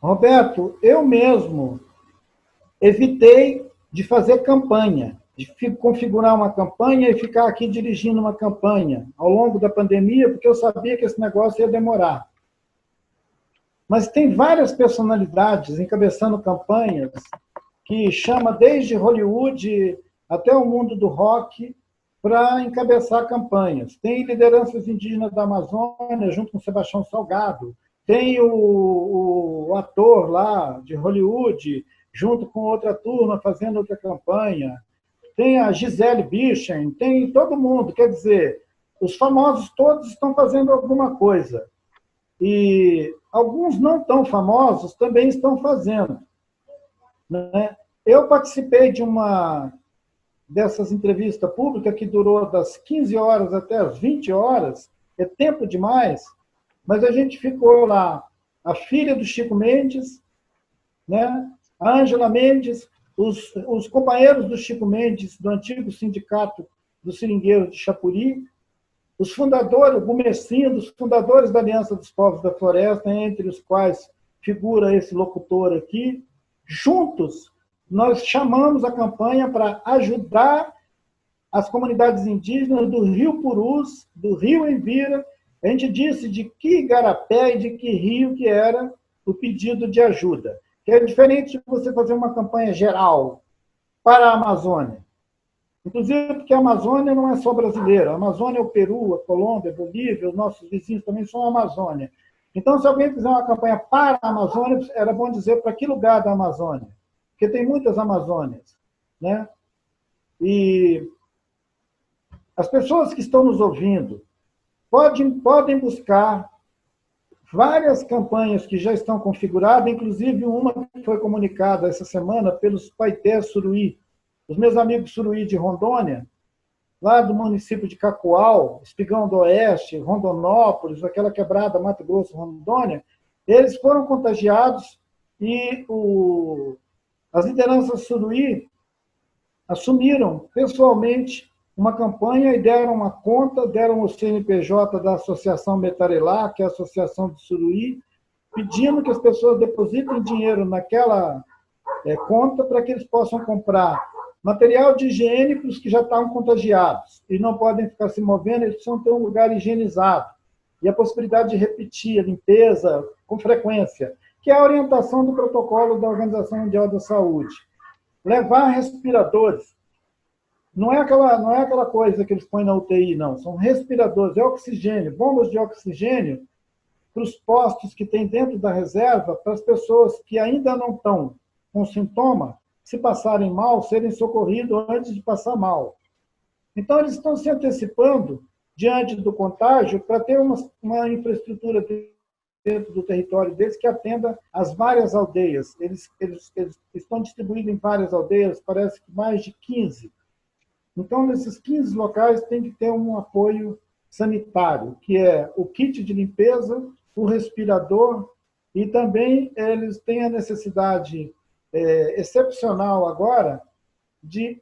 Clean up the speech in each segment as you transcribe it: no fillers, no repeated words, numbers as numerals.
Roberto, eu mesmo evitei de fazer campanha, de configurar uma campanha e ficar aqui dirigindo uma campanha ao longo da pandemia, porque eu sabia que esse negócio ia demorar. Mas tem várias personalidades encabeçando campanhas que chama desde Hollywood até o mundo do rock para encabeçar campanhas. Tem lideranças indígenas da Amazônia, junto com Sebastião Salgado. Tem o ator lá de Hollywood, junto com outra turma, fazendo outra campanha. Tem a Gisele Bündchen, tem todo mundo. Quer dizer, os famosos todos estão fazendo alguma coisa. E alguns não tão famosos também estão fazendo. Né? Eu participei de uma dessas entrevistas públicas que durou das 15 horas até as 20 horas, é tempo demais, mas a gente ficou lá, a filha do Chico Mendes, né? A Ângela Mendes, os companheiros do Chico Mendes, do antigo sindicato dos seringueiros de Chapuri, os fundadores, o Gumercindo, dos fundadores da Aliança dos Povos da Floresta, entre os quais figura esse locutor aqui, juntos, nós chamamos a campanha para ajudar as comunidades indígenas do Rio Purus, do Rio Envira. A gente disse de que igarapé e de que rio que era o pedido de ajuda. Que é diferente de você fazer uma campanha geral para a Amazônia. Inclusive porque a Amazônia não é só brasileira. A Amazônia é o Peru, a Colômbia, a Bolívia, os nossos vizinhos também são a Amazônia. Então, se alguém fizer uma campanha para a Amazônia, era bom dizer para que lugar da Amazônia. Porque tem muitas Amazônias. Né? E as pessoas que estão nos ouvindo podem buscar várias campanhas que já estão configuradas, inclusive uma que foi comunicada essa semana pelos Paité Suruí, os meus amigos Suruí de Rondônia, lá do município de Cacoal, Espigão do Oeste, Rondonópolis, aquela quebrada Mato Grosso, Rondônia, eles foram contagiados e as lideranças Suruí assumiram pessoalmente uma campanha e deram uma conta, deram o CNPJ da Associação Metarelá, que é a Associação do Suruí, pedindo que as pessoas depositem dinheiro naquela conta para que eles possam comprar material de higiene para os que já estavam contagiados e não podem ficar se movendo, eles precisam ter um lugar higienizado. E a possibilidade de repetir a limpeza com frequência, que é a orientação do protocolo da Organização Mundial da Saúde. Levar respiradores. Não é aquela coisa que eles põem na UTI, não. São respiradores, é oxigênio, bombas de oxigênio para os postos que tem dentro da reserva, para as pessoas que ainda não estão com sintoma, se passarem mal, serem socorridos antes de passar mal. Então, eles estão se antecipando diante do contágio para ter uma infraestrutura dentro do território deles que atenda às várias aldeias. Eles estão distribuídos em várias aldeias, parece que mais de 15. Então, nesses 15 locais tem que ter um apoio sanitário, que é o kit de limpeza, o respirador, e também eles têm a necessidade excepcional agora de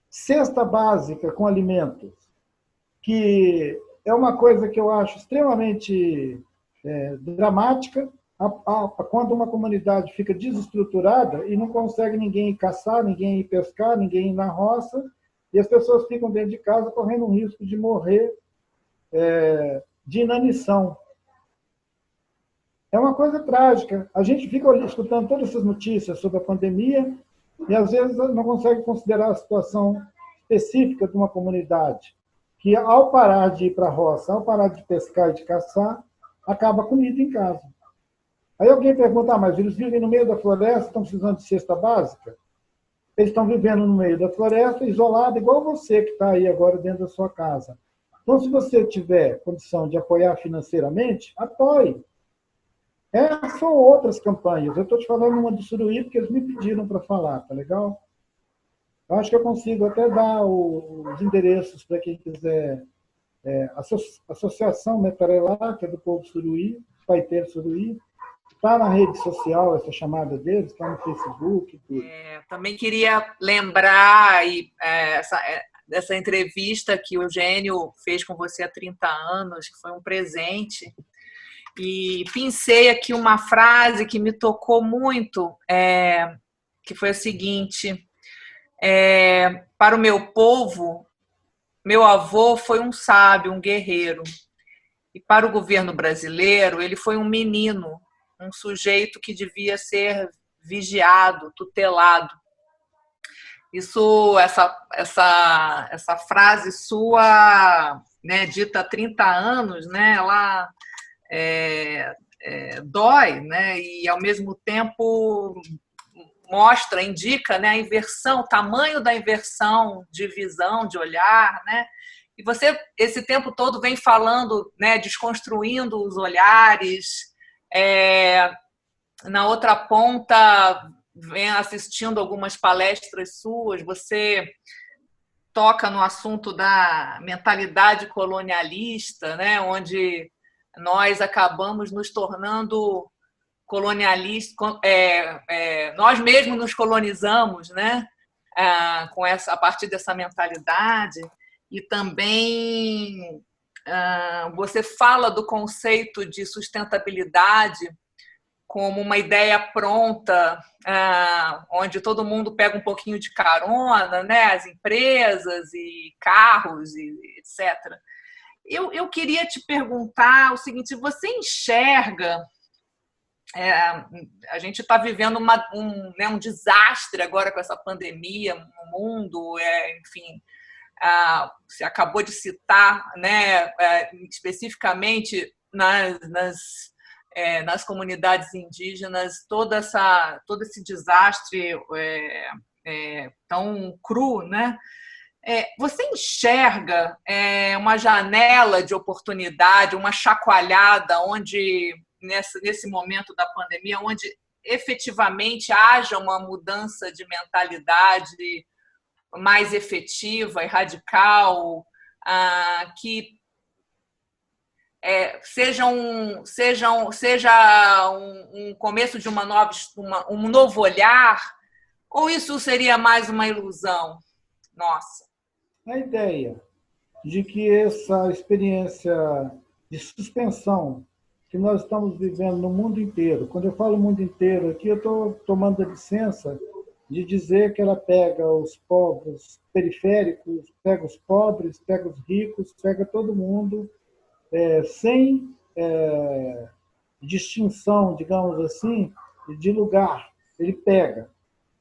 cesta básica com alimentos, que é uma coisa que eu acho extremamente dramática, quando uma comunidade fica desestruturada e não consegue ninguém ir caçar, ninguém ir pescar, ninguém ir na roça, e as pessoas ficam dentro de casa correndo um risco de morrer de inanição. É uma coisa trágica. A gente fica escutando todas essas notícias sobre a pandemia e, às vezes, não consegue considerar a situação específica de uma comunidade que, ao parar de ir para a roça, ao parar de pescar e de caçar, acaba comida em casa. Aí alguém pergunta, mas eles vivem no meio da floresta, estão precisando de cesta básica? Eles estão vivendo no meio da floresta, isolado, igual você que está aí agora dentro da sua casa. Então, se você tiver condição de apoiar financeiramente, apoie. Essas são outras campanhas. Eu estou te falando uma do Suruí, porque eles me pediram para falar, tá legal? Eu acho que eu consigo até dar os endereços para quem quiser. Associação Metarelá, que é do povo Suruí, Paité Suruí, está na rede social, essa chamada deles, está no Facebook. Tudo. Também queria lembrar dessa entrevista que o Eugênio fez com você há 30 anos, que foi um presente. E pensei aqui uma frase que me tocou muito, que foi a seguinte: para o meu povo, meu avô foi um sábio, um guerreiro. E para o governo brasileiro, ele foi um menino, um sujeito que devia ser vigiado, tutelado. Essa frase sua, né, dita há 30 anos, né, ela dói, né, e ao mesmo tempo mostra, indica, né, a inversão, o tamanho da inversão de visão, de olhar, né? E você, esse tempo todo, vem falando, né, desconstruindo os olhares. Na outra ponta, vem assistindo algumas palestras suas. Você toca no assunto da mentalidade colonialista, né, onde nós acabamos nos tornando colonialistas, nós mesmos nos colonizamos, né, a partir dessa mentalidade. E também você fala do conceito de sustentabilidade como uma ideia pronta, onde todo mundo pega um pouquinho de carona, né? As empresas e carros, e etc. Eu queria te perguntar o seguinte: você enxerga... a gente está vivendo um desastre agora com essa pandemia no mundo, enfim... Você acabou de citar, né, especificamente nas comunidades indígenas, todo esse desastre tão cru, né? Você enxerga uma janela de oportunidade, uma chacoalhada, onde, nesse momento da pandemia, onde efetivamente haja uma mudança de mentalidade mais efetiva e radical, que seja um começo de um novo olhar, ou isso seria mais uma ilusão nossa? A ideia de que essa experiência de suspensão que nós estamos vivendo no mundo inteiro, quando eu falo mundo inteiro aqui, eu estou tomando a licença de dizer que ela pega os povos periféricos, pega os pobres, pega os ricos, pega todo mundo, sem distinção, digamos assim, de lugar. Ele pega.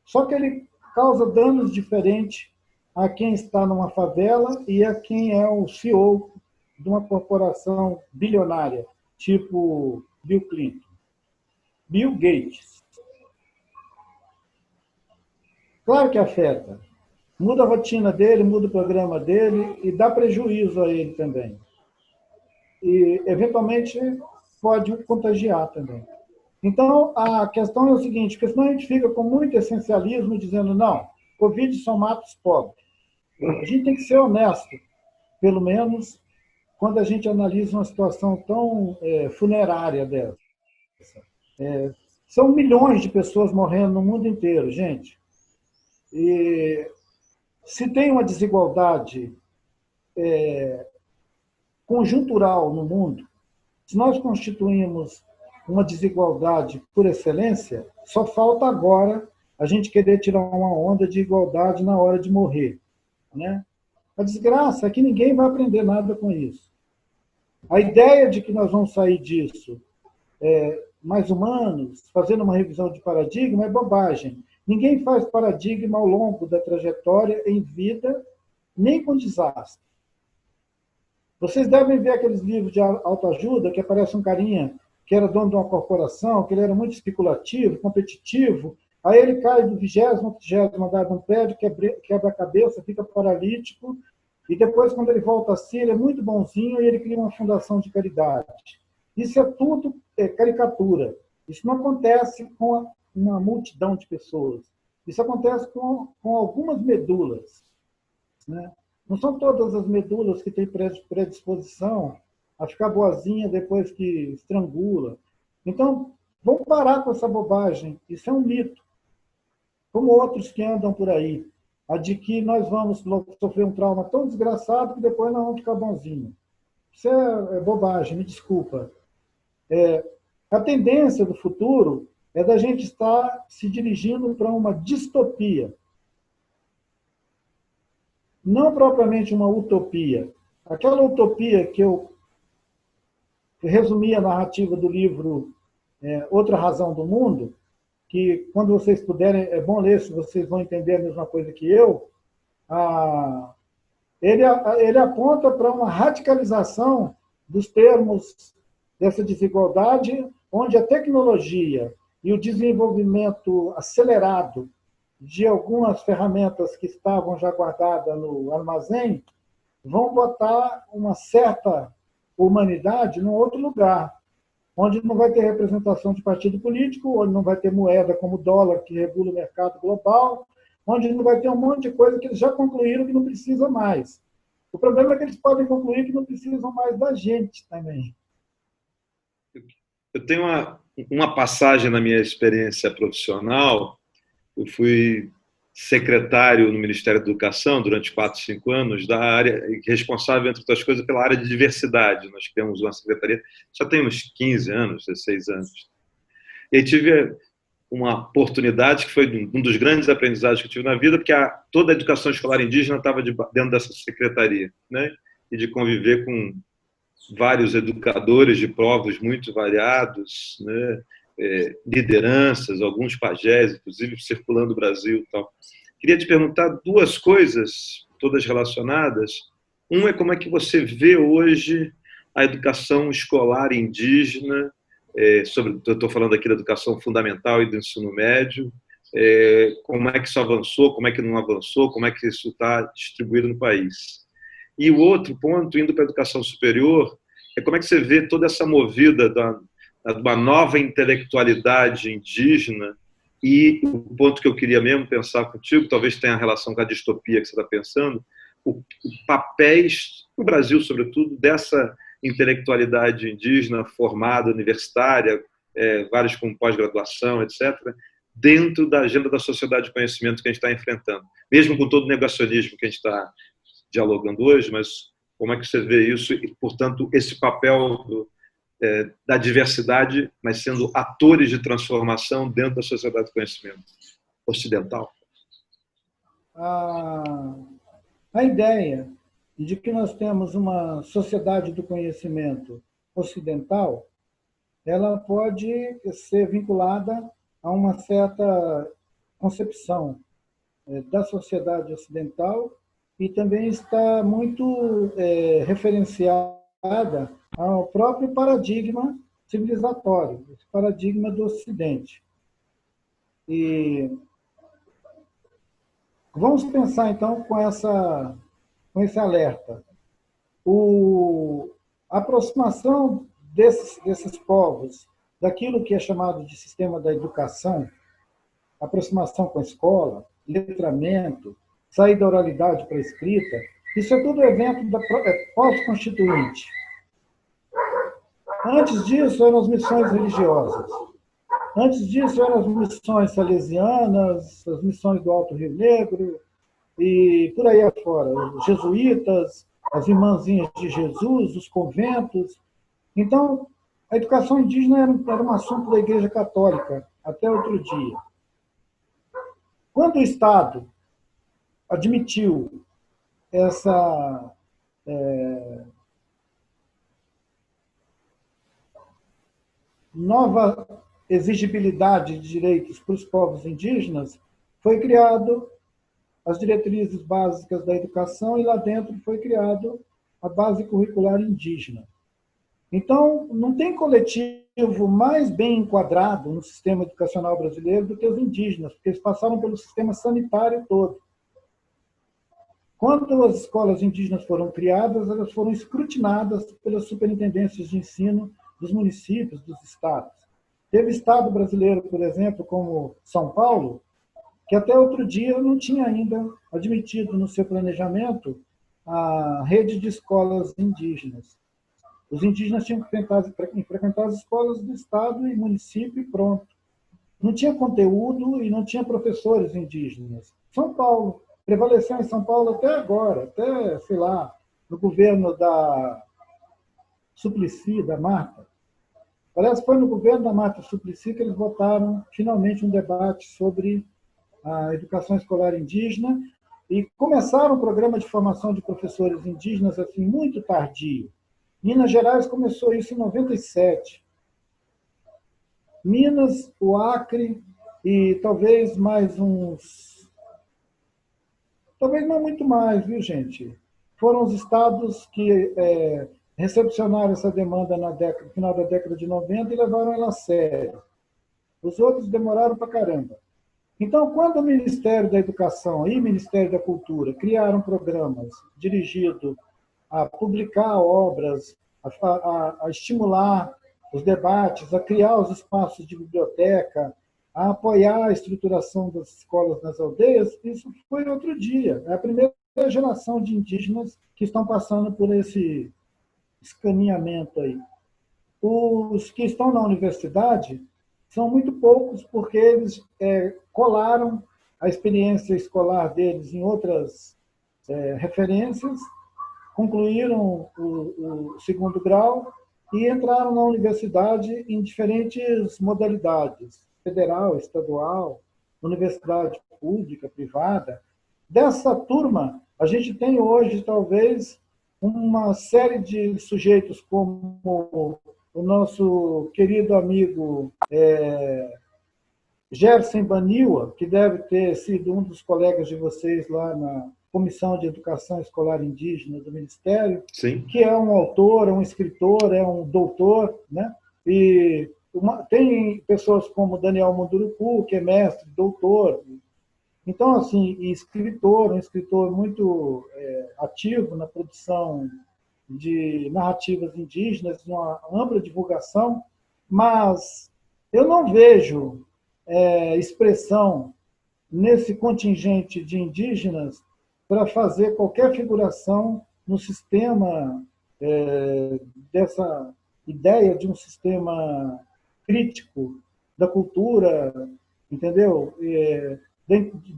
Só que ele causa danos diferentes a quem está numa favela e a quem é o CEO de uma corporação bilionária, tipo Bill Clinton. Bill Gates. Claro que afeta. Muda a rotina dele, muda o programa dele e dá prejuízo a ele também. E, eventualmente, pode contagiar também. Então, a questão é o seguinte, porque senão a gente fica com muito essencialismo dizendo, não, Covid só mata os pobres. A gente tem que ser honesto, pelo menos quando a gente analisa uma situação tão funerária dessa. São milhões de pessoas morrendo no mundo inteiro, gente. E se tem uma desigualdade conjuntural no mundo, se nós constituímos uma desigualdade por excelência, só falta agora a gente querer tirar uma onda de igualdade na hora de morrer, né? A desgraça é que ninguém vai aprender nada com isso. A ideia de que nós vamos sair disso mais humanos, fazendo uma revisão de paradigma, é bobagem. Ninguém faz paradigma ao longo da trajetória em vida, nem com desastre. Vocês devem ver aqueles livros de autoajuda que aparece um carinha que era dono de uma corporação, que ele era muito especulativo, competitivo, aí ele cai do 20º, 30º andar de um prédio, quebra a cabeça, fica paralítico, e depois, quando ele volta a si, ele é muito bonzinho e ele cria uma fundação de caridade. Isso é tudo caricatura. Isso não acontece com uma multidão de pessoas. Isso acontece com algumas medulas, né? Não são todas as medulas que têm predisposição a ficar boazinha depois que estrangula. Então, Vamos parar com essa bobagem. Isso é um mito. Como outros que andam por aí. A de que nós vamos sofrer um trauma tão desgraçado que depois nós vamos ficar bonzinhos. Isso é bobagem, me desculpa. A tendência do futuro é da gente estar se dirigindo para uma distopia. Não propriamente uma utopia. Aquela utopia que eu resumi a narrativa do livro Outra Razão do Mundo, que quando vocês puderem, é bom ler, se vocês vão entender a mesma coisa que eu, ele aponta para uma radicalização dos termos dessa desigualdade, onde a tecnologia e o desenvolvimento acelerado de algumas ferramentas que estavam já guardadas no armazém vão botar uma certa humanidade num outro lugar, onde não vai ter representação de partido político, onde não vai ter moeda como o dólar, que regula o mercado global, onde não vai ter um monte de coisa que eles já concluíram que não precisa mais. O problema é que eles podem concluir que não precisam mais da gente também. Eu tenho uma passagem na minha experiência profissional. Eu fui secretário no Ministério da Educação durante 4, 5 anos, da área responsável, entre outras coisas, pela área de diversidade. Nós criamos uma secretaria, já tem uns 15 anos, 16 anos. E aí tive uma oportunidade que foi um dos grandes aprendizados que eu tive na vida, porque toda a educação escolar indígena estava dentro dessa secretaria, né? E de conviver com vários educadores de povos muito variados, né? Lideranças, alguns pajés, inclusive, circulando o Brasil e tal. Queria te perguntar duas coisas, todas relacionadas. Um é como é que você vê hoje a educação escolar indígena, eu estou falando aqui da educação fundamental e do ensino médio, como é que isso avançou, como é que não avançou, como é que isso está distribuído no país. E o outro ponto, indo para a educação superior, é como é que você vê toda essa movida de uma nova intelectualidade indígena. E o ponto que eu queria mesmo pensar contigo, talvez tenha relação com a distopia que você está pensando, o papéis, no Brasil sobretudo, dessa intelectualidade indígena formada, universitária, vários com pós-graduação, etc., dentro da agenda da sociedade de conhecimento que a gente está enfrentando. Mesmo com todo o negacionismo que a gente está dialogando hoje, mas como é que você vê isso e, portanto, esse papel da diversidade, mas sendo atores de transformação dentro da sociedade de conhecimento ocidental? A ideia de que nós temos uma sociedade do conhecimento ocidental, ela pode ser vinculada a uma certa concepção da sociedade ocidental e também está muito referenciada ao próprio paradigma civilizatório, esse paradigma do Ocidente. E vamos pensar, então, com esse alerta. A aproximação desses povos daquilo que é chamado de sistema da educação, aproximação com a escola, letramento, sair da oralidade para a escrita, isso é tudo evento pós-constituinte. Antes disso, eram as missões religiosas. Antes disso, eram as missões salesianas, as missões do Alto Rio Negro, e por aí afora. Os jesuítas, as irmãzinhas de Jesus, os conventos. Então, a educação indígena era um assunto da Igreja Católica, até outro dia. Quando o Estado admitiu essa nova exigibilidade de direitos para os povos indígenas, foi criado as diretrizes básicas da educação e lá dentro foi criado a base curricular indígena. Então, não tem coletivo mais bem enquadrado no sistema educacional brasileiro do que os indígenas, porque eles passaram pelo sistema sanitário todo. Quando as escolas indígenas foram criadas, elas foram escrutinadas pelas superintendências de ensino dos municípios, dos estados. Teve estado brasileiro, por exemplo, como São Paulo, que até outro dia não tinha ainda admitido no seu planejamento a rede de escolas indígenas. Os indígenas tinham que frequentar as escolas do Estado e município e pronto. Não tinha conteúdo e não tinha professores indígenas. São Paulo, prevaleceu em São Paulo até agora, até, sei lá, no governo da Suplicy, da Marta. Parece que foi no governo da Marta Suplicy que eles votaram finalmente um debate sobre a educação escolar indígena e começaram um programa de formação de professores indígenas assim muito tardio. Minas Gerais começou isso em 97. Minas, o Acre e talvez mais uns... Talvez não muito mais, viu, gente? Foram os estados que recepcionaram essa demanda no final da década de 90 e levaram ela a sério. Os outros demoraram para caramba. Então, quando o Ministério da Educação e o Ministério da Cultura criaram programas dirigidos a publicar obras, a estimular os debates, a criar os espaços de biblioteca, a apoiar a estruturação das escolas nas aldeias, isso foi outro dia. É a primeira geração de indígenas que estão passando por esse escaneamento aí. Os que estão na universidade são muito poucos, porque eles colaram a experiência escolar deles em outras referências, concluíram o segundo grau e entraram na universidade em diferentes modalidades, federal, estadual, universidade pública, privada. Dessa turma, a gente tem hoje, talvez, uma série de sujeitos como o nosso querido amigo Gerson Baniwa, que deve ter sido um dos colegas de vocês lá na Comissão de Educação Escolar Indígena do Ministério, Sim. Que é um autor, é um escritor, é um doutor, né? E tem pessoas como Daniel Munduruku, que é mestre, doutor. Então, assim, um escritor muito ativo na produção de narrativas indígenas, de uma ampla divulgação, mas eu não vejo expressão nesse contingente de indígenas para fazer qualquer figuração no sistema dessa ideia de um sistema crítico da cultura, entendeu?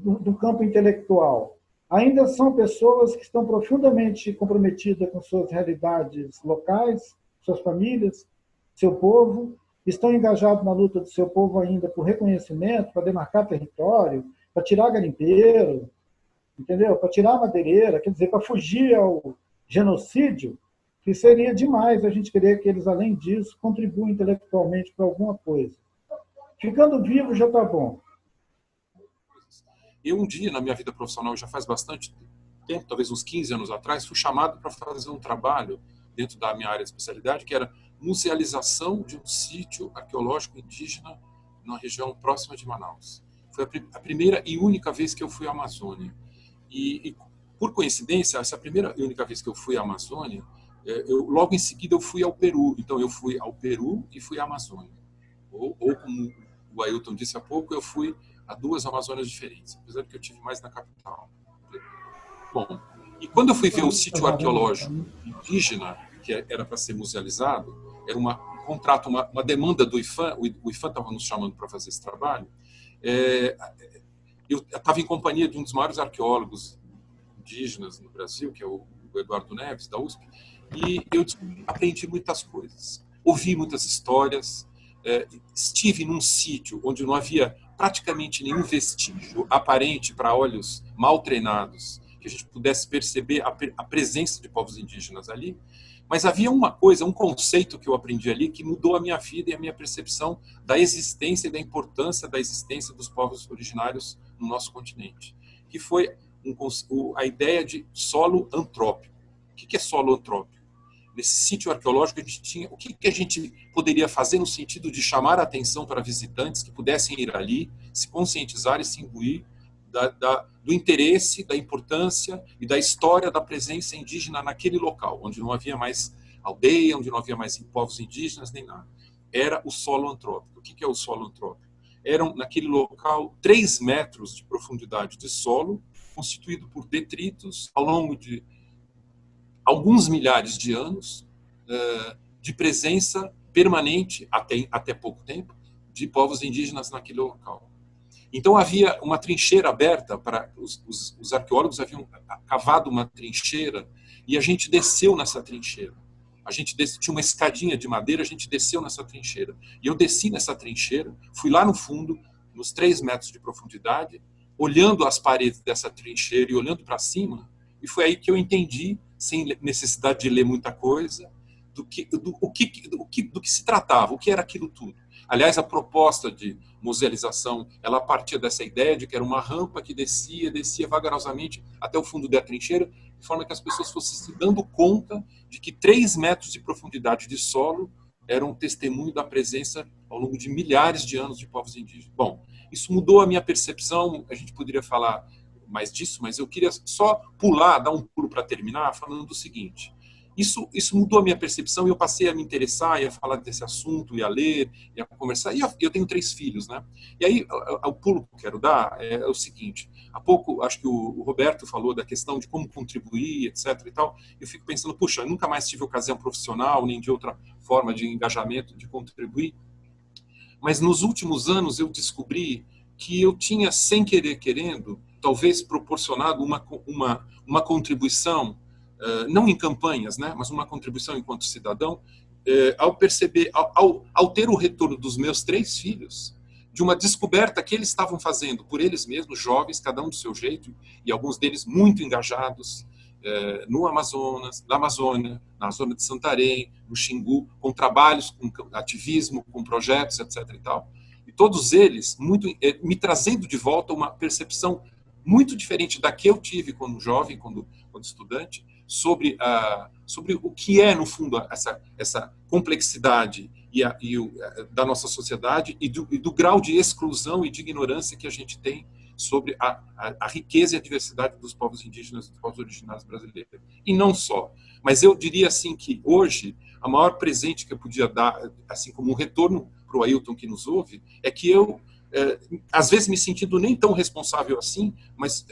Do campo intelectual. Ainda são pessoas que estão profundamente comprometidas com suas realidades locais, suas famílias, seu povo, estão engajados na luta do seu povo ainda por reconhecimento, para demarcar território, para tirar garimpeiro, entendeu? Para tirar a madeireira, quer dizer, para fugir ao genocídio, que seria demais a gente querer que eles, além disso, contribuam intelectualmente para alguma coisa. Ficando vivo já está bom. Eu, um dia, na minha vida profissional, já faz bastante tempo, talvez uns 15 anos atrás, fui chamado para fazer um trabalho dentro da minha área de especialidade, que era musealização de um sítio arqueológico indígena na região próxima de Manaus. Foi a primeira e única vez que eu fui à Amazônia. E por coincidência, essa primeira e única vez que eu fui à Amazônia, logo em seguida eu fui ao Peru. Então, eu fui ao Peru e fui à Amazônia. Ou como o Ailton disse há pouco, eu fui a 2 Amazônias diferentes, apesar de que eu tive mais na capital. Bom, e quando eu fui ver o sítio arqueológico indígena, que era para ser musealizado, era um contrato, uma demanda do IPHAN, o IPHAN estava nos chamando para fazer esse trabalho, eu estava em companhia de um dos maiores arqueólogos indígenas no Brasil, que é o Eduardo Neves, da USP, e eu aprendi muitas coisas, ouvi muitas histórias, estive num sítio onde não havia praticamente nenhum vestígio aparente para olhos mal treinados, que a gente pudesse perceber a presença de povos indígenas ali, mas havia uma coisa, um conceito que eu aprendi ali que mudou a minha vida e a minha percepção da existência e da importância da existência dos povos originários no nosso continente, que foi a ideia de solo antrópico. O que é solo antrópico? Nesse sítio arqueológico, a gente tinha o que a gente poderia fazer no sentido de chamar a atenção para visitantes que pudessem ir ali, se conscientizar e se imbuir do interesse, da importância e da história da presença indígena naquele local, onde não havia mais aldeia, onde não havia mais povos indígenas, nem nada. Era o solo antrópico. O que é o solo antrópico? Eram, naquele local, 3 metros de profundidade de solo, constituído por detritos ao longo de alguns milhares de anos, de presença permanente, até pouco tempo, de povos indígenas naquele local. Então havia uma trincheira aberta, para os arqueólogos haviam cavado uma trincheira e a gente desceu nessa trincheira. Tinha uma escadinha de madeira, a gente desceu nessa trincheira. E eu desci nessa trincheira, fui lá no fundo, nos 3 metros de profundidade, olhando as paredes dessa trincheira e olhando para cima, e foi aí que eu entendi, sem necessidade de ler muita coisa, do que se tratava, o que era aquilo tudo. Aliás, a proposta de musealização, ela partia dessa ideia de que era uma rampa que descia vagarosamente até o fundo da trincheira, de forma que as pessoas fossem se dando conta de que 3 metros de profundidade de solo eram um testemunho da presença ao longo de milhares de anos de povos indígenas. Bom, isso mudou a minha percepção, a gente poderia falar mais disso, mas eu queria só dar um pulo para terminar, falando do seguinte. Isso mudou a minha percepção e eu passei a me interessar e a falar desse assunto, e a ler, e a conversar. E eu tenho 3 filhos, né? E aí, o pulo que eu quero dar é o seguinte. Há pouco, acho que o Roberto falou da questão de como contribuir, etc. e tal. Eu fico pensando, puxa, eu nunca mais tive ocasião profissional, nem de outra forma de engajamento, de contribuir. Mas nos últimos anos eu descobri que eu tinha, sem querer querendo, talvez proporcionado uma contribuição, não em campanhas, né, mas uma contribuição enquanto cidadão, ao perceber, ao ter o retorno dos meus 3 filhos, de uma descoberta que eles estavam fazendo por eles mesmos, jovens, cada um do seu jeito, e alguns deles muito engajados, no Amazonas, na Amazônia, na zona de Santarém, no Xingu, com trabalhos, com ativismo, com projetos, etc. e tal. E todos eles me trazendo de volta uma percepção muito diferente da que eu tive quando jovem, quando estudante, sobre o que é, no fundo, essa complexidade da nossa sociedade e do grau de exclusão e de ignorância que a gente tem sobre a riqueza e a diversidade dos povos indígenas, dos povos originários brasileiros. E não só. Mas eu diria assim que hoje, a maior presente que eu podia dar, assim como um retorno para o Ailton que nos ouve, é que eu, às vezes me sentindo nem tão responsável assim, mas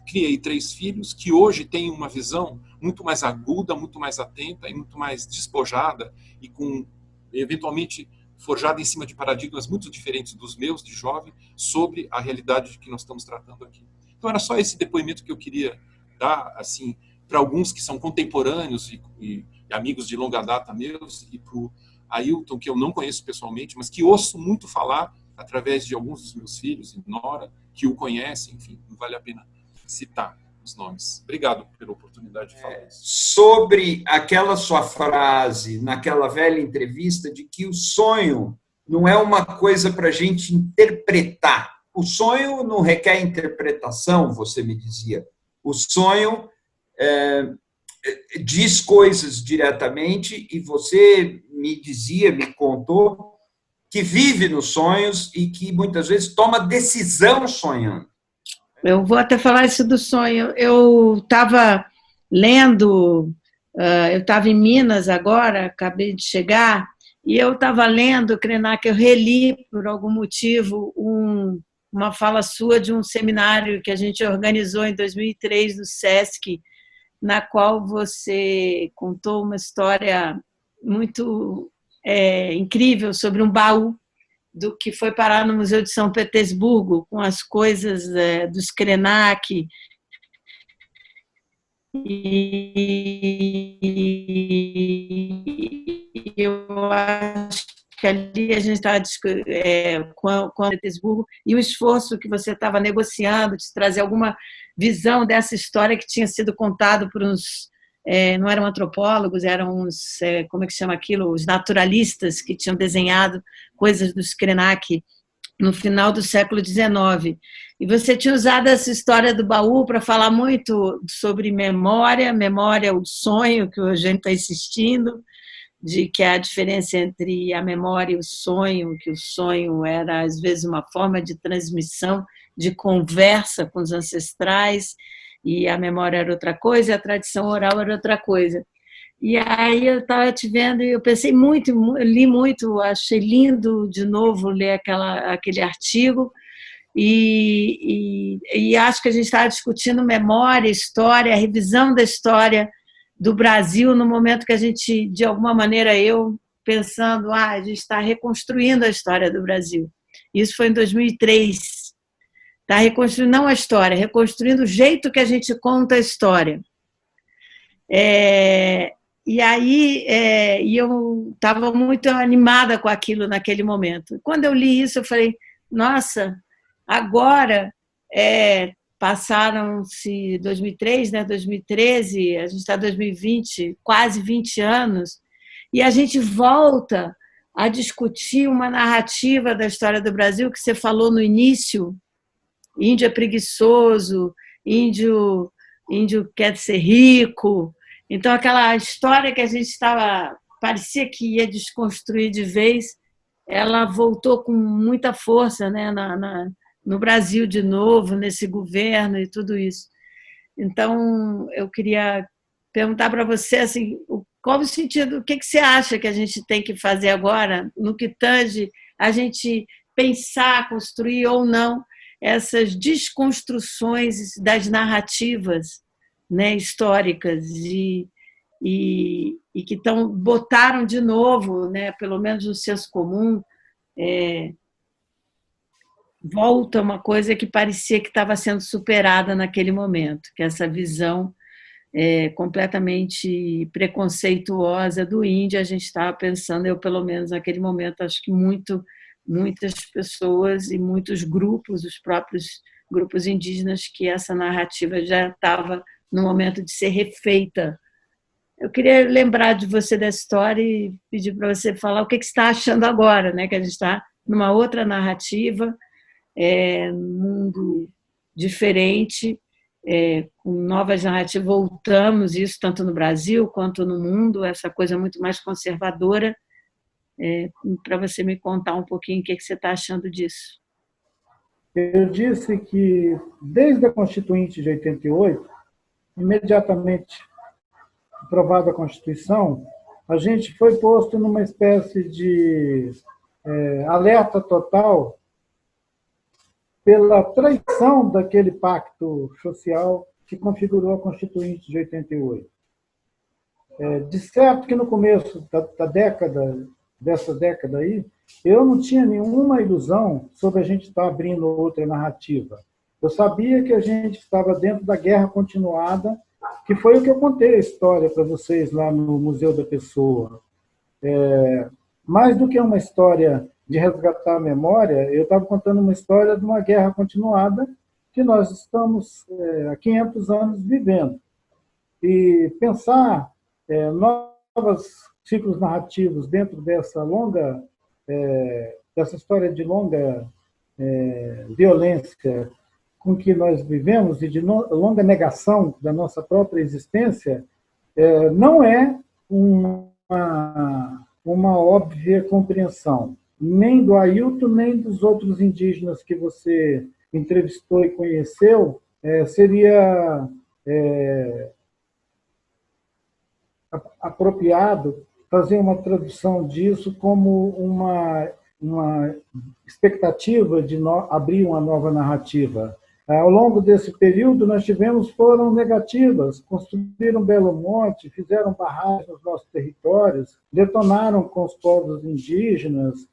criei 3 filhos que hoje têm uma visão muito mais aguda, muito mais atenta e muito mais despojada e com, eventualmente, forjada em cima de paradigmas muito diferentes dos meus, de jovem, sobre a realidade de que nós estamos tratando aqui. Então, era só esse depoimento que eu queria dar, assim, para alguns que são contemporâneos e amigos de longa data meus, e para o Ailton, que eu não conheço pessoalmente, mas que ouço muito falar através de alguns dos meus filhos e Nora, que o conhecem, enfim, não vale a pena citar os nomes. Obrigado pela oportunidade de falar isso. Sobre aquela sua frase, naquela velha entrevista, de que o sonho não é uma coisa para a gente interpretar. O sonho não requer interpretação, você me dizia. O sonho diz coisas diretamente e você me dizia, me contou, que vive nos sonhos e que muitas vezes toma decisão sonhando. Eu vou até falar isso do sonho. Eu estava lendo, eu estava em Minas agora, acabei de chegar, e eu estava lendo, Krenak, eu reli, por algum motivo, uma fala sua de um seminário que a gente organizou em 2003 no SESC, na qual você contou uma história muito incrível sobre um baú do que foi parar no Museu de São Petersburgo, com as coisas dos Krenak. E eu acho que ali a gente estava com Petersburgo e o esforço que você estava negociando de trazer alguma visão dessa história que tinha sido contada por uns... não eram antropólogos, eram uns, como é que chama aquilo? Os naturalistas que tinham desenhado coisas dos Krenak no final do século XIX. E você tinha usado essa história do baú para falar muito sobre memória, o sonho, que a gente está insistindo, de que a diferença entre a memória e o sonho, que o sonho era, às vezes, uma forma de transmissão, de conversa com os ancestrais, e a memória era outra coisa, e a tradição oral era outra coisa. E aí eu estava te vendo e eu pensei muito, li muito, achei lindo de novo ler aquele artigo, e acho que a gente estava discutindo memória, história, a revisão da história do Brasil no momento que a gente, de alguma maneira, eu pensando, a gente está reconstruindo a história do Brasil. Isso foi em 2003. Está reconstruindo não a história, reconstruindo o jeito que a gente conta a história. E aí eu estava muito animada com aquilo naquele momento. Quando eu li isso, eu falei, nossa, agora passaram-se 2003, né, 2013, a gente está em 2020, quase 20 anos, e a gente volta a discutir uma narrativa da história do Brasil que você falou no início, índio é preguiçoso, índio quer ser rico. Então, aquela história que a gente parecia que ia desconstruir de vez, ela voltou com muita força, né, no Brasil de novo, nesse governo e tudo isso. Então, eu queria perguntar para você, assim, qual o sentido, o que você acha que a gente tem que fazer agora, no que tange a gente pensar, construir ou não essas desconstruções das narrativas, né, históricas e que botaram de novo, né, pelo menos no senso comum, volta uma coisa que parecia que estava sendo superada naquele momento, que é essa visão completamente preconceituosa do índio. A gente estava pensando, eu pelo menos naquele momento, acho que muitas pessoas e muitos grupos, os próprios grupos indígenas, que essa narrativa já estava no momento de ser refeita. Eu queria lembrar de você dessa história e pedir para você falar o que você está achando agora, né? Que a gente está numa outra narrativa, num mundo diferente, com novas narrativas, voltamos isso tanto no Brasil quanto no mundo, essa coisa muito mais conservadora, para você me contar um pouquinho o que você está achando disso. Eu disse que, desde a Constituinte de 88, imediatamente aprovada a Constituição, a gente foi posto numa espécie de alerta total pela traição daquele pacto social que configurou a Constituinte de 88. De certo que no começo dessa década aí, eu não tinha nenhuma ilusão sobre a gente estar abrindo outra narrativa. Eu sabia que a gente estava dentro da guerra continuada, que foi o que eu contei a história para vocês lá no Museu da Pessoa. Mais do que uma história de resgatar a memória, eu estava contando uma história de uma guerra continuada que nós estamos há 500 anos vivendo. E pensar novos ciclos narrativos dentro dessa história de longa violência com que nós vivemos e de longa negação da nossa própria existência, não é uma óbvia compreensão, nem do Ailton, nem dos outros indígenas que você entrevistou e conheceu. Seria apropriado fazer uma tradução disso como uma expectativa de abrir uma nova narrativa. Ao longo desse período, nós foram negativas, construíram Belo Monte, fizeram barragens nos nossos territórios, detonaram com os povos indígenas.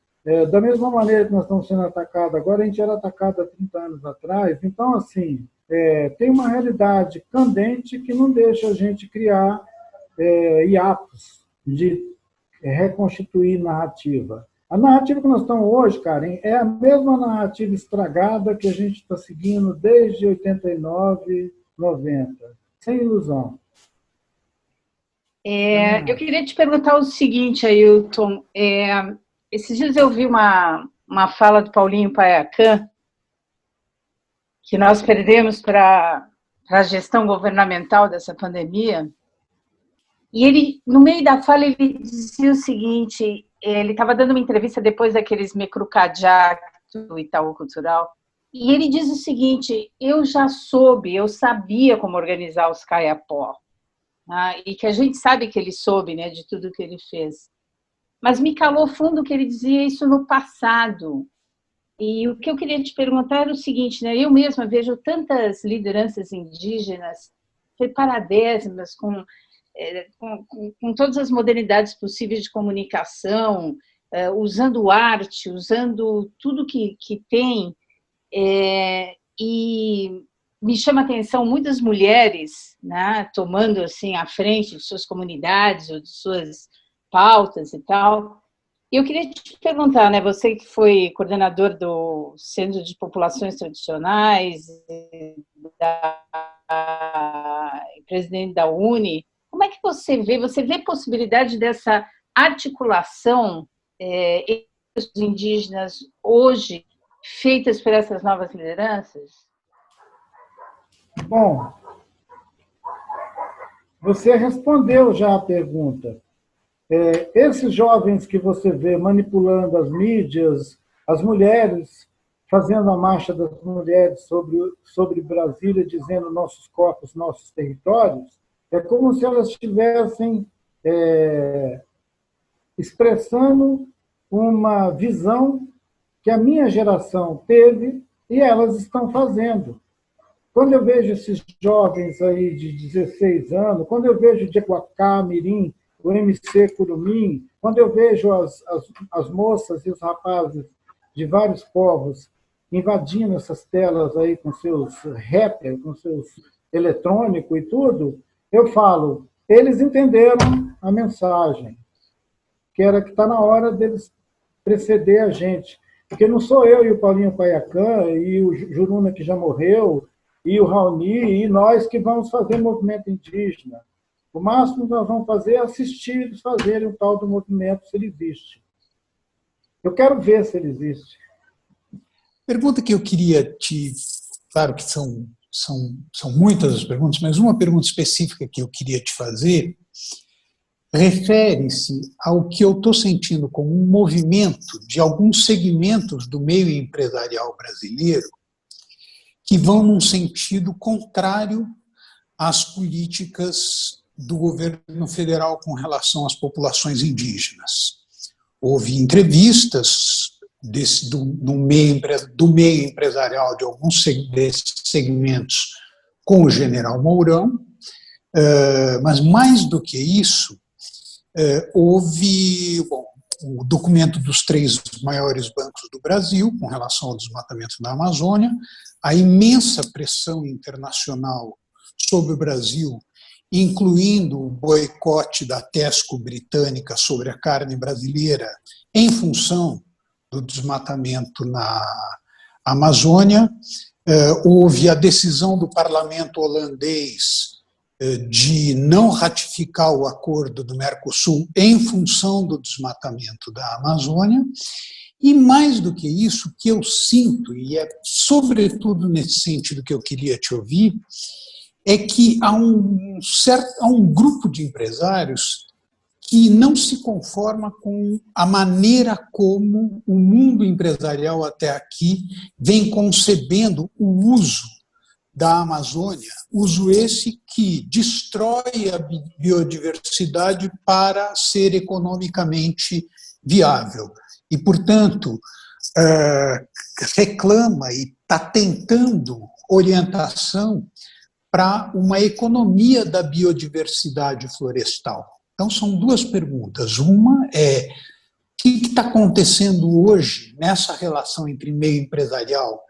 Da mesma maneira que nós estamos sendo atacados agora, a gente era atacado há 30 anos atrás. Então, assim, tem uma realidade candente que não deixa a gente criar hiatos de reconstituir narrativa. A narrativa que nós estamos hoje, Karen, é a mesma narrativa estragada que a gente está seguindo desde 89, 90, sem ilusão. Eu queria te perguntar o seguinte, Ailton. Esses dias eu vi uma fala do Paulinho Paiacã, que nós perdemos para a gestão governamental dessa pandemia. E ele, no meio da fala, ele dizia o seguinte: ele estava dando uma entrevista depois daqueles Mecrucajá do Itaú Cultural, e ele diz o seguinte: eu sabia como organizar os Kayapó, e que a gente sabe que ele soube, né, de tudo que ele fez. Mas me calou fundo que ele dizia isso no passado. E o que eu queria te perguntar era o seguinte, né, eu mesma vejo tantas lideranças indígenas preparadíssimas, com com todas as modernidades possíveis de comunicação, usando arte, usando tudo que tem, e me chama a atenção muitas mulheres, né, tomando assim à frente de suas comunidades ou de suas pautas e tal. E eu queria te perguntar, né, você que foi coordenador do Centro de Populações Tradicionais, presidente da UNE, como é que você vê possibilidade dessa articulação entre os indígenas hoje, feitas por essas novas lideranças? Bom, você respondeu já a pergunta. Esses jovens que você vê manipulando as mídias, as mulheres fazendo a marcha das mulheres sobre Brasília, dizendo nossos corpos, nossos territórios, é como se elas estivessem expressando uma visão que a minha geração teve e elas estão fazendo. Quando eu vejo esses jovens aí de 16 anos, quando eu vejo o Jequacá, Mirim, o MC Curumim, quando eu vejo as moças e os rapazes de vários povos invadindo essas telas aí com seus rappers, com seus eletrônicos e tudo, eu falo, eles entenderam a mensagem, que era que está na hora deles preceder a gente. Porque não sou eu e o Paulinho Paiacã, e o Juruna que já morreu, e o Raoni, e nós que vamos fazer movimento indígena. O máximo que nós vamos fazer é assistir eles fazerem o tal do movimento, se ele existe. Eu quero ver se ele existe. Pergunta que eu queria Claro que são muitas as perguntas, mas uma pergunta específica que eu queria te fazer refere-se ao que eu estou sentindo como um movimento de alguns segmentos do meio empresarial brasileiro que vão num sentido contrário às políticas do governo federal com relação às populações indígenas. Houve entrevistas do meio empresarial de alguns desses segmentos com o general Mourão, mas mais do que isso, houve o documento dos 3 maiores bancos do Brasil com relação ao desmatamento da Amazônia, a imensa pressão internacional sobre o Brasil, incluindo o boicote da Tesco britânica sobre a carne brasileira em função do desmatamento na Amazônia. Houve a decisão do parlamento holandês de não ratificar o acordo do Mercosul em função do desmatamento da Amazônia. E mais do que isso, o que eu sinto, e é sobretudo nesse sentido que eu queria te ouvir, é que há um grupo de empresários que não se conforma com a maneira como o mundo empresarial até aqui vem concebendo o uso da Amazônia, uso esse que destrói a biodiversidade para ser economicamente viável. E, portanto, reclama e está tentando orientação para uma economia da biodiversidade florestal. Então, são 2 perguntas. Uma é, o que está acontecendo hoje nessa relação entre meio empresarial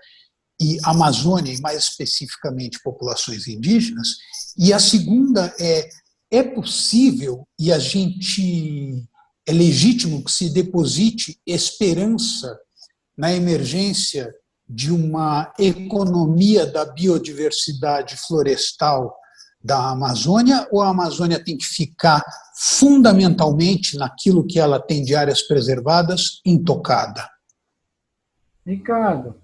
e Amazônia, e mais especificamente populações indígenas? E a segunda é possível, e é legítimo que se deposite esperança na emergência de uma economia da biodiversidade florestal da Amazônia, ou a Amazônia tem que ficar fundamentalmente naquilo que ela tem de áreas preservadas, intocada? Ricardo,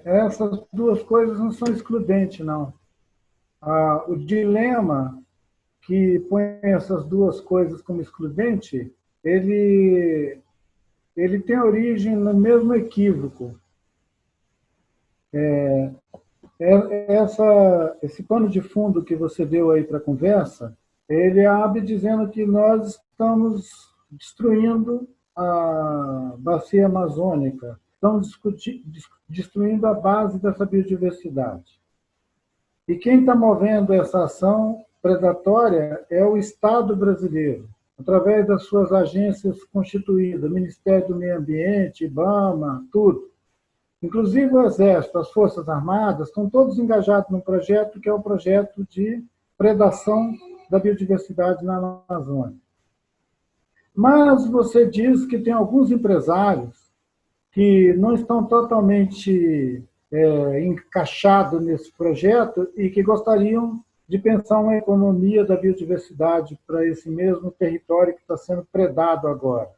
essas 2 coisas não são excludentes, não. O dilema que põe essas 2 coisas como excludente, ele tem origem no mesmo equívoco. Esse pano de fundo que você deu aí para a conversa, ele abre dizendo que nós estamos destruindo a bacia amazônica, estamos destruindo a base dessa biodiversidade. E quem está movendo essa ação predatória é o Estado brasileiro, através das suas agências constituídas, Ministério do Meio Ambiente, IBAMA, tudo. Inclusive o Exército, as Forças Armadas, estão todos engajados num projeto que é o projeto de predação da biodiversidade na Amazônia. Mas você diz que tem alguns empresários que não estão totalmente encaixados nesse projeto e que gostariam de pensar uma economia da biodiversidade para esse mesmo território que está sendo predado agora.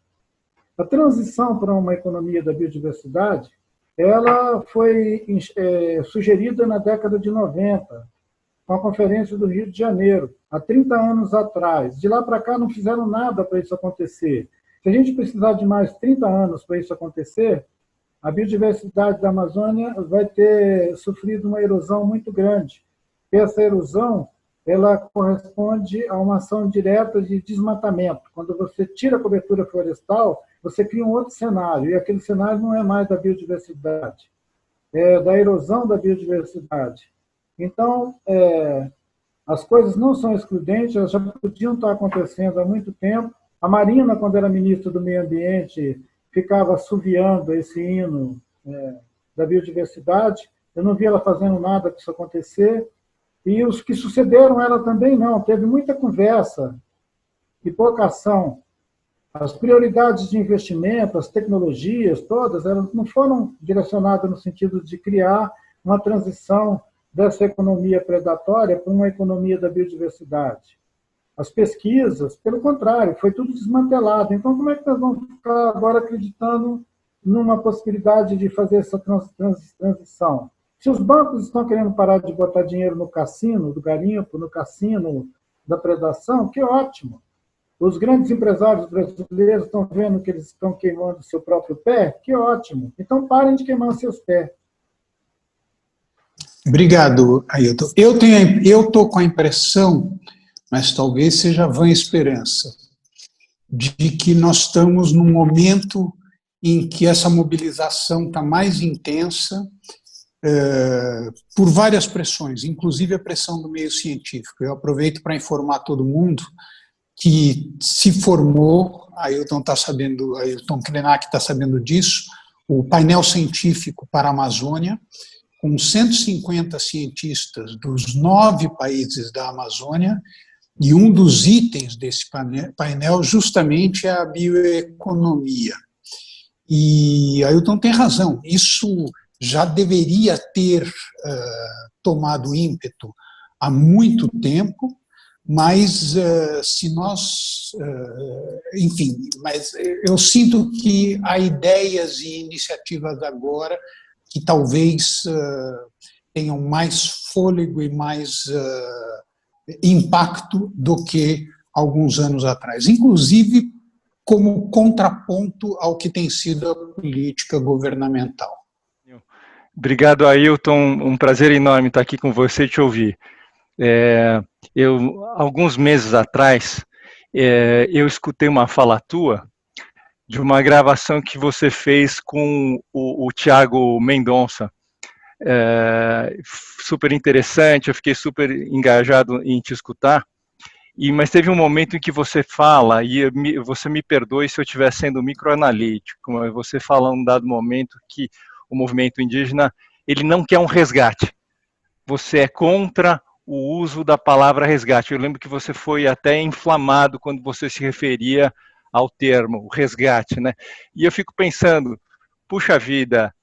A transição para uma economia da biodiversidade, ela foi sugerida na década de 90, com a Conferência do Rio de Janeiro, há 30 anos atrás. De lá para cá não fizeram nada para isso acontecer. Se a gente precisar de mais 30 anos para isso acontecer, a biodiversidade da Amazônia vai ter sofrido uma erosão muito grande. Essa erosão, ela corresponde a uma ação direta de desmatamento. Quando você tira a cobertura florestal, você cria um outro cenário, e aquele cenário não é mais da biodiversidade, é da erosão da biodiversidade. Então, as coisas não são excludentes, elas já podiam estar acontecendo há muito tempo. A Marina, quando era ministra do Meio Ambiente, ficava assoviando esse hino da biodiversidade. Eu não vi ela fazendo nada para isso acontecer. E os que sucederam ela também não. Teve muita conversa e pouca ação. As prioridades de investimento, as tecnologias, todas, elas não foram direcionadas no sentido de criar uma transição dessa economia predatória para uma economia da biodiversidade. As pesquisas, pelo contrário, foi tudo desmantelado. Então, como é que nós vamos ficar agora acreditando numa possibilidade de fazer essa transição? Se os bancos estão querendo parar de botar dinheiro no cassino, do garimpo, no cassino da predação, que ótimo. Os grandes empresários brasileiros estão vendo que eles estão queimando seu próprio pé, que ótimo. Então, parem de queimar seus pés. Obrigado, Ailton. Eu estou com a impressão, mas talvez seja vã esperança, de que nós estamos num momento em que essa mobilização está mais intensa, por várias pressões, inclusive a pressão do meio científico. Eu aproveito para informar todo mundo que se formou, Ailton Krenak está sabendo disso, o painel científico para a Amazônia, com 150 cientistas dos 9 países da Amazônia, e um dos itens desse painel justamente é a bioeconomia. E Ailton tem razão, isso já deveria ter tomado ímpeto há muito tempo, mas se nós, enfim, mas eu sinto que há ideias e iniciativas agora que talvez tenham mais fôlego e mais impacto do que alguns anos atrás, inclusive como contraponto ao que tem sido a política governamental. Obrigado, Ailton. Um prazer enorme estar aqui com você e te ouvir. Alguns meses atrás, eu escutei uma fala tua de uma gravação que você fez com o Tiago Mendonça. Super interessante, eu fiquei super engajado em te escutar. Mas teve um momento em que você fala, e você me perdoe se eu estiver sendo microanalítico, mas você fala num dado momento que o movimento indígena ele não quer um resgate. Você é contra o uso da palavra resgate. Eu lembro que você foi até inflamado quando você se referia ao termo resgate, né? E eu fico pensando, puxa vida,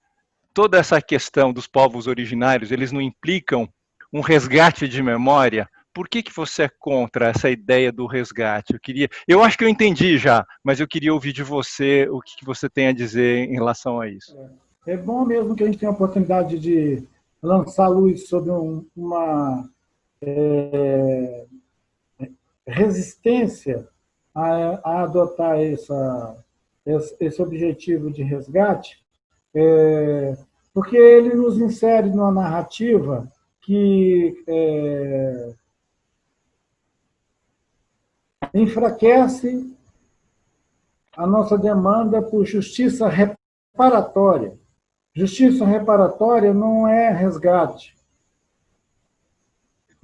toda essa questão dos povos originários, eles não implicam um resgate de memória? Por que você é contra essa ideia do resgate? Eu acho que eu entendi já, mas eu queria ouvir de você o que você tem a dizer em relação a isso. É bom mesmo que a gente tenha a oportunidade de lançar luz sobre uma resistência a adotar esse objetivo de resgate, porque ele nos insere numa narrativa que enfraquece a nossa demanda por justiça reparatória. Justiça reparatória não é resgate.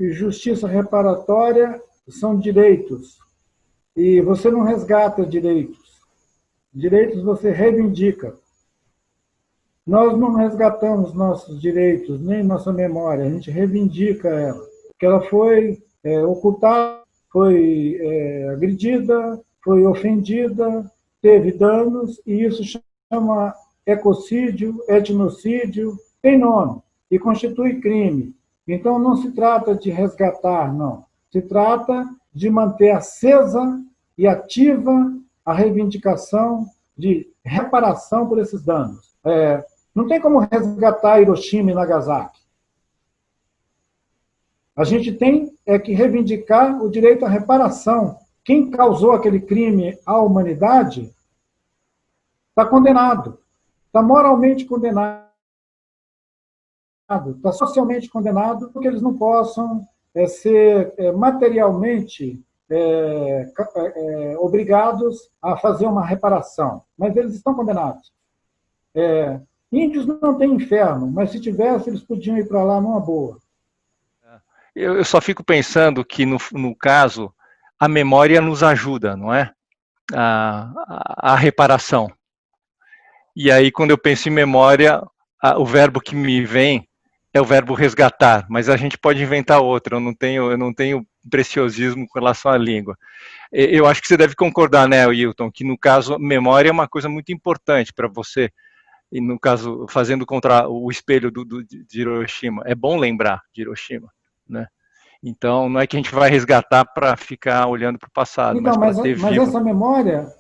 e justiça reparatória são direitos. E você não resgata direitos. Direitos você reivindica. Nós não resgatamos nossos direitos, nem nossa memória, a gente reivindica ela. Porque ela foi ocultada, foi agredida, foi ofendida, teve danos, e isso chama ecocídio, etnocídio, tem nome, e constitui crime. Então não se trata de resgatar, não. Se trata de manter acesa e ativa a reivindicação de reparação por esses danos. Não tem como resgatar Hiroshima e Nagasaki. A gente tem que reivindicar o direito à reparação. Quem causou aquele crime à humanidade está condenado, está moralmente condenado, está socialmente condenado, porque eles não possam ser materialmente obrigados a fazer uma reparação. Mas eles estão condenados. Índios não têm inferno, mas se tivesse, eles podiam ir para lá numa boa. Eu só fico pensando que, no caso, a memória nos ajuda, não é? A reparação. E aí, quando eu penso em memória, o verbo que me vem é o verbo resgatar, mas a gente pode inventar outro, eu não tenho preciosismo com relação à língua. Eu acho que você deve concordar, né, Wilton, que no caso, memória é uma coisa muito importante para você, e no caso, fazendo contra o espelho de Hiroshima, é bom lembrar de Hiroshima, né? Então, não é que a gente vai resgatar para ficar olhando para o passado, então, mas para ter mas vivo. essa memória...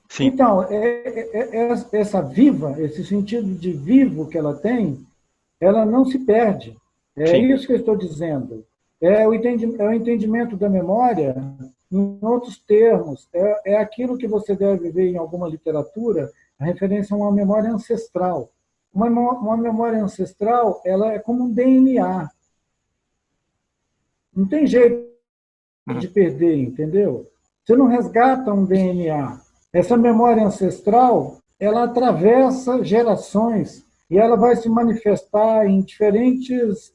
Sim. Então, essa viva, esse sentido de vivo que ela tem, ela não se perde. É isso que eu estou dizendo. É o entendimento da memória, em outros termos, é aquilo que você deve ver em alguma literatura, a referência a uma memória ancestral. Uma memória ancestral, ela é como um DNA. Não tem jeito de perder, entendeu? Você não resgata um DNA. Essa memória ancestral, ela atravessa gerações e ela vai se manifestar em diferentes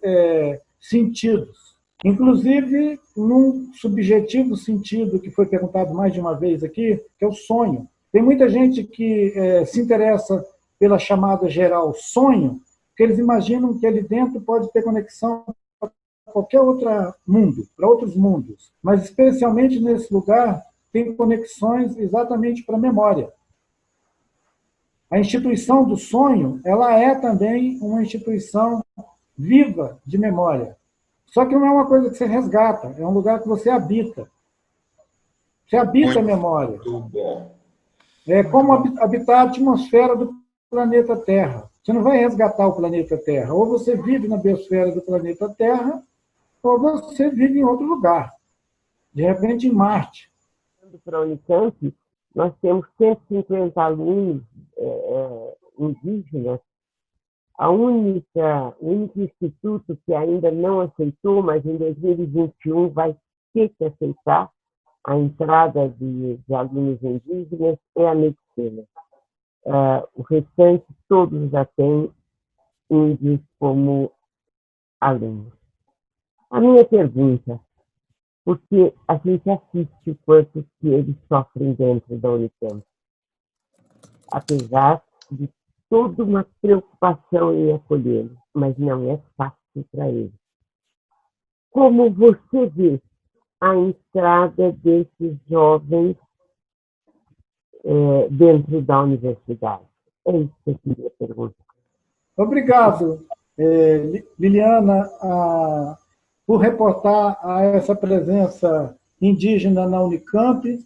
sentidos. Inclusive, num subjetivo sentido, que foi perguntado mais de uma vez aqui, que é o sonho. Tem muita gente que se interessa pela chamada geral sonho, porque eles imaginam que ali dentro pode ter conexão para qualquer outro mundo, para outros mundos. Mas, especialmente nesse lugar, tem conexões exatamente para a memória. A instituição do sonho, ela é também uma instituição viva de memória. Só que não é uma coisa que você resgata, é um lugar que você habita. Você habita a memória. É como habitar a atmosfera do planeta Terra. Você não vai resgatar o planeta Terra. Ou você vive na biosfera do planeta Terra, ou você vive em outro lugar. De repente, em Marte. Para a Unicamp, nós temos 150 alunos indígenas. O único instituto que ainda não aceitou, mas em 2021 vai ter que aceitar a entrada de alunos indígenas, é a medicina. O restante, todos já têm índios como alunos. A minha pergunta, porque a gente assiste o quanto que eles sofrem dentro da Unicamp, apesar de toda uma preocupação em acolhê-los, mas não é fácil para eles. Como você vê a entrada desses jovens dentro da universidade? É isso que eu queria perguntar. Obrigado, Liliana, por reportar a essa presença indígena na Unicamp,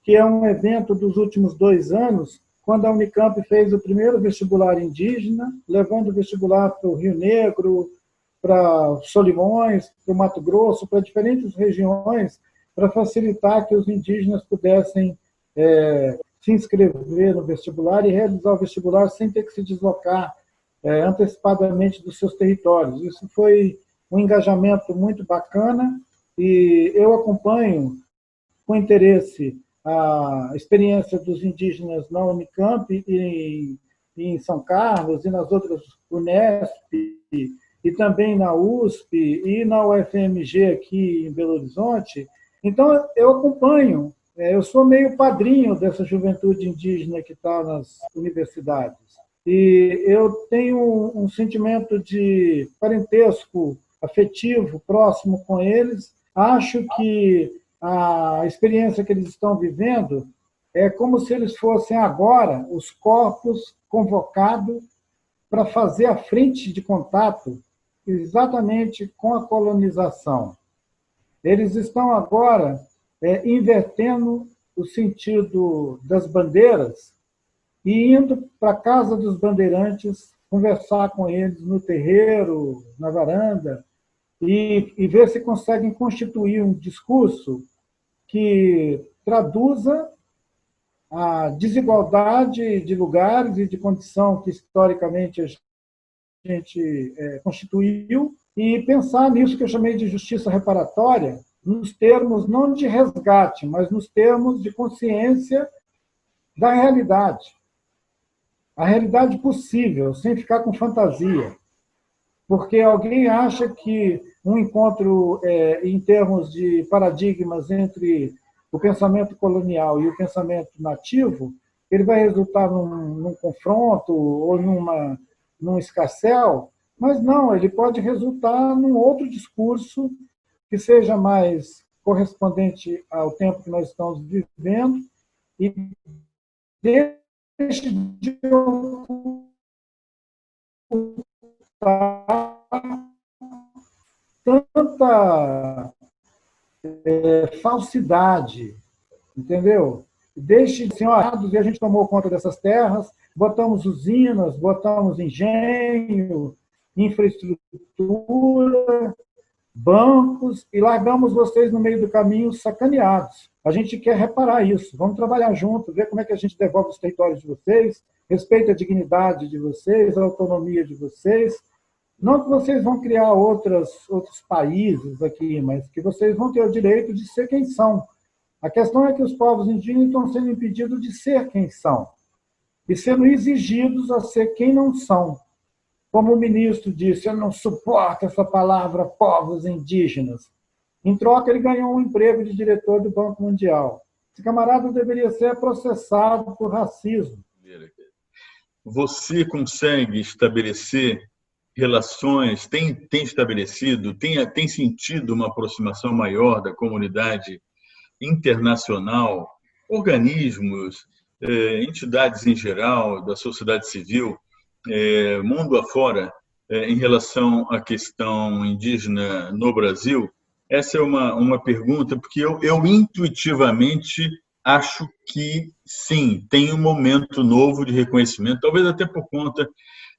que é um evento dos últimos 2 anos, quando a Unicamp fez o primeiro vestibular indígena, levando o vestibular para o Rio Negro, para Solimões, para o Mato Grosso, para diferentes regiões, para facilitar que os indígenas pudessem se inscrever no vestibular e realizar o vestibular sem ter que se deslocar antecipadamente dos seus territórios. Isso foi um engajamento muito bacana e eu acompanho com interesse a experiência dos indígenas na Unicamp e em São Carlos e nas outras Unesp e também na USP e na UFMG aqui em Belo Horizonte. Então, eu acompanho, eu sou meio padrinho dessa juventude indígena que está nas universidades. E eu tenho um sentimento de parentesco afetivo próximo com eles. Acho que a experiência que eles estão vivendo é como se eles fossem agora os corpos convocados para fazer a frente de contato exatamente com a colonização. Eles estão agora invertendo o sentido das bandeiras e indo para a casa dos bandeirantes conversar com eles no terreiro, na varanda, e ver se conseguem constituir um discurso que traduza a desigualdade de lugares e de condição que historicamente a gente constituiu e pensar nisso que eu chamei de justiça reparatória, nos termos não de resgate, mas nos termos de consciência da realidade. A realidade possível, sem ficar com fantasia. Porque alguém acha que um encontro em termos de paradigmas entre o pensamento colonial e o pensamento nativo, ele vai resultar num confronto ou num escarcéu, mas não, ele pode resultar num outro discurso que seja mais correspondente ao tempo que nós estamos vivendo e deixe de tanta falsidade, entendeu? Deixe de ser e a gente tomou conta dessas terras, botamos usinas, botamos engenho, infraestrutura, bancos, e largamos vocês no meio do caminho sacaneados. A gente quer reparar isso. Vamos trabalhar junto, ver como é que a gente devolve os territórios de vocês, respeita a dignidade de vocês, a autonomia de vocês. Não que vocês vão criar outros países aqui, mas que vocês vão ter o direito de ser quem são. A questão é que os povos indígenas estão sendo impedidos de ser quem são e sendo exigidos a ser quem não são. Como o ministro disse, eu não suporto essa palavra povos indígenas. Em troca, ele ganhou um emprego de diretor do Banco Mundial. Esse camarada deveria ser processado por racismo. Você consegue estabelecer relações, tem estabelecido, tem sentido uma aproximação maior da comunidade internacional, organismos, entidades em geral, da sociedade civil, mundo afora, em relação à questão indígena no Brasil? Essa é uma pergunta, porque eu intuitivamente acho que, sim, tem um momento novo de reconhecimento, talvez até por conta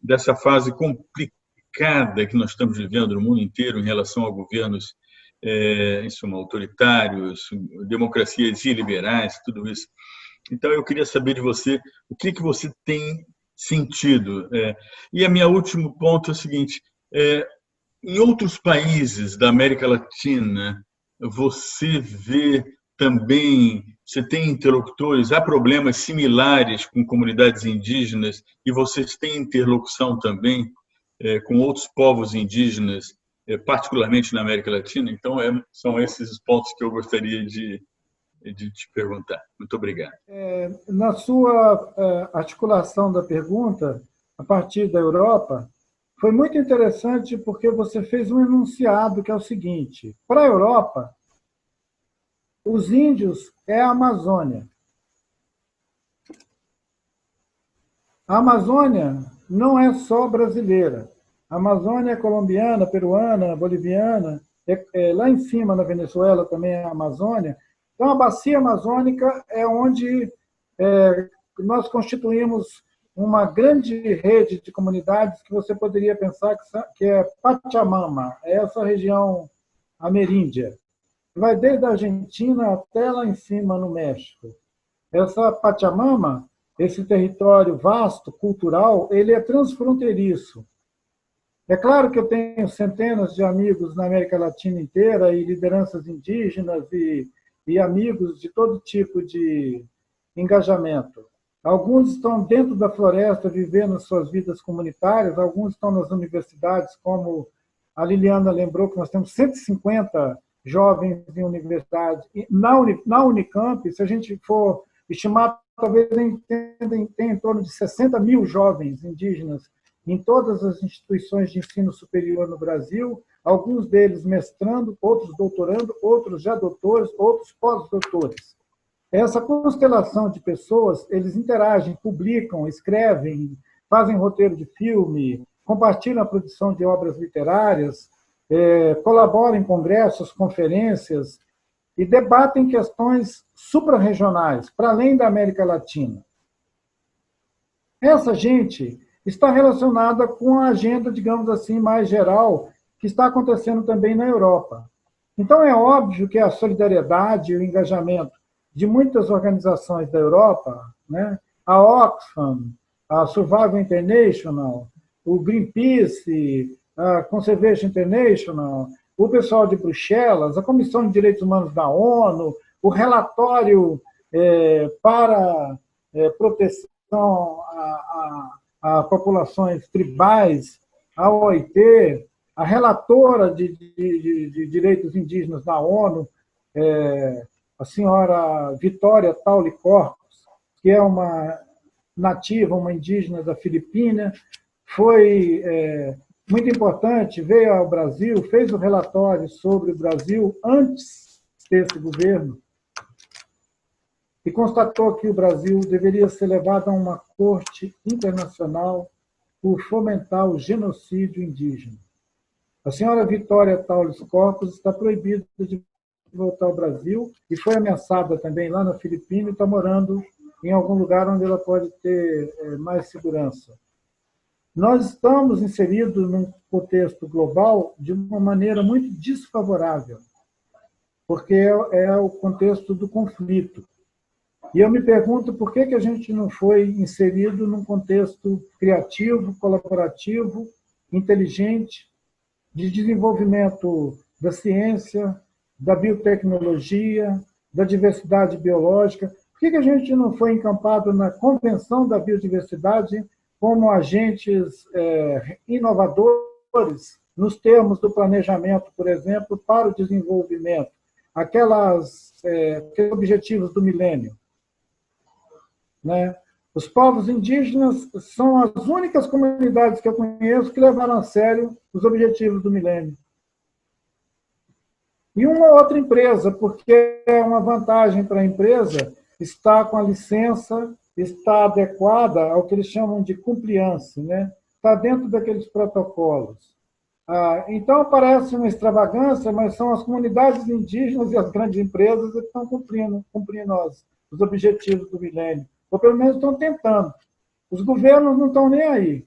dessa fase complicada que nós estamos vivendo no mundo inteiro em relação a governos autoritários, democracias iliberais, tudo isso. Então, eu queria saber de você o que você tem sentido. E a minha último ponto é o seguinte: em outros países da América Latina, você vê também, você tem interlocutores, há problemas similares com comunidades indígenas e vocês têm interlocução também com outros povos indígenas, particularmente na América Latina? Então, são esses os pontos que eu gostaria de te perguntar. Muito obrigado. Na sua articulação da pergunta, a partir da Europa, foi muito interessante porque você fez um enunciado que é o seguinte: para a Europa, os índios é a Amazônia. A Amazônia não é só brasileira. A Amazônia é colombiana, peruana, boliviana, lá em cima, na Venezuela, também é a Amazônia. Então, a bacia amazônica é onde nós constituímos uma grande rede de comunidades que você poderia pensar que é Pachamama, é essa região ameríndia. Vai desde a Argentina até lá em cima, no México. Essa Pachamama, esse território vasto, cultural, ele é transfronteiriço. É claro que eu tenho centenas de amigos na América Latina inteira e lideranças indígenas e amigos de todo tipo de engajamento. Alguns estão dentro da floresta vivendo suas vidas comunitárias, alguns estão nas universidades como a Liliana lembrou que nós temos 150 jovens em universidade. Na Unicamp, se a gente for estimar, talvez tenha em torno de 60 mil jovens indígenas em todas as instituições de ensino superior no Brasil, alguns deles mestrando, outros doutorando, outros já doutores, outros pós-doutores. Essa constelação de pessoas, eles interagem, publicam, escrevem, fazem roteiro de filme, compartilham a produção de obras literárias, colaboram em congressos, conferências e debatem questões suprarregionais, para além da América Latina. Essa gente está relacionada com a agenda, digamos assim, mais geral, que está acontecendo também na Europa. Então, é óbvio que a solidariedade e o engajamento de muitas organizações da Europa, né, a Oxfam, a Survival International, o Greenpeace, a Conservation International, o pessoal de Bruxelas, a Comissão de Direitos Humanos da ONU, o relatório para proteção a populações tribais, a OIT, a relatora de direitos indígenas da ONU, a senhora Vitória Tauli Corpus, que é uma nativa, uma indígena da Filipina, foi muito importante, veio ao Brasil, fez o relatório sobre o Brasil antes desse governo e constatou que o Brasil deveria ser levado a uma corte internacional por fomentar o genocídio indígena. A senhora Vitória Tauli Corpus está proibida de voltar ao Brasil e foi ameaçada também lá na Filipina e está morando em algum lugar onde ela pode ter mais segurança. Nós estamos inseridos num contexto global de uma maneira muito desfavorável, porque é o contexto do conflito. E eu me pergunto por que a gente não foi inserido num contexto criativo, colaborativo, inteligente, de desenvolvimento da ciência, da biotecnologia, da diversidade biológica. Por que a gente não foi encampado na Convenção da Biodiversidade como agentes inovadores nos termos do planejamento, por exemplo, para o desenvolvimento, aqueles objetivos do milênio, né? Os povos indígenas são as únicas comunidades que eu conheço que levaram a sério os objetivos do milênio. E uma outra empresa, porque é uma vantagem para a empresa estar com a licença, está adequada ao que eles chamam de compliance, né? Está dentro daqueles protocolos. Então, parece uma extravagância, mas são as comunidades indígenas e as grandes empresas que estão cumprindo os objetivos do milênio. Ou pelo menos estão tentando. Os governos não estão nem aí.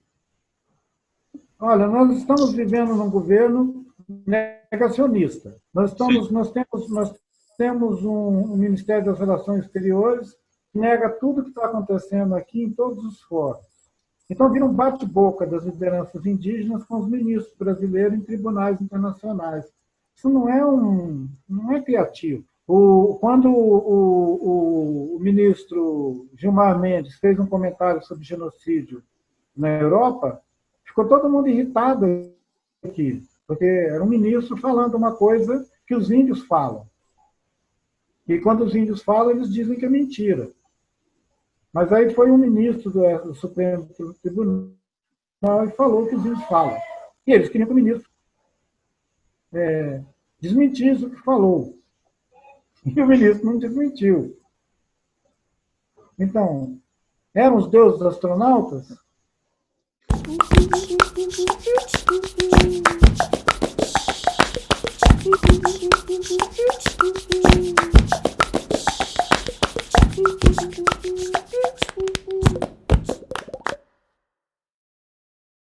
Olha, nós estamos vivendo num governo negacionista. Nós temos um Ministério das Relações Exteriores que nega tudo que está acontecendo aqui em todos os fóruns. Então, vira um bate-boca das lideranças indígenas com os ministros brasileiros em tribunais internacionais. Isso não é criativo. Quando o ministro Gilmar Mendes fez um comentário sobre genocídio na Europa, ficou todo mundo irritado aqui, porque era um ministro falando uma coisa que os índios falam. E quando os índios falam, eles dizem que é mentira. Mas aí foi um ministro do Supremo Tribunal e falou que os índios falam. E eles queriam que o ministro desmentisse o que falou. E o ministro não desmentiu. Então, eram os deuses astronautas?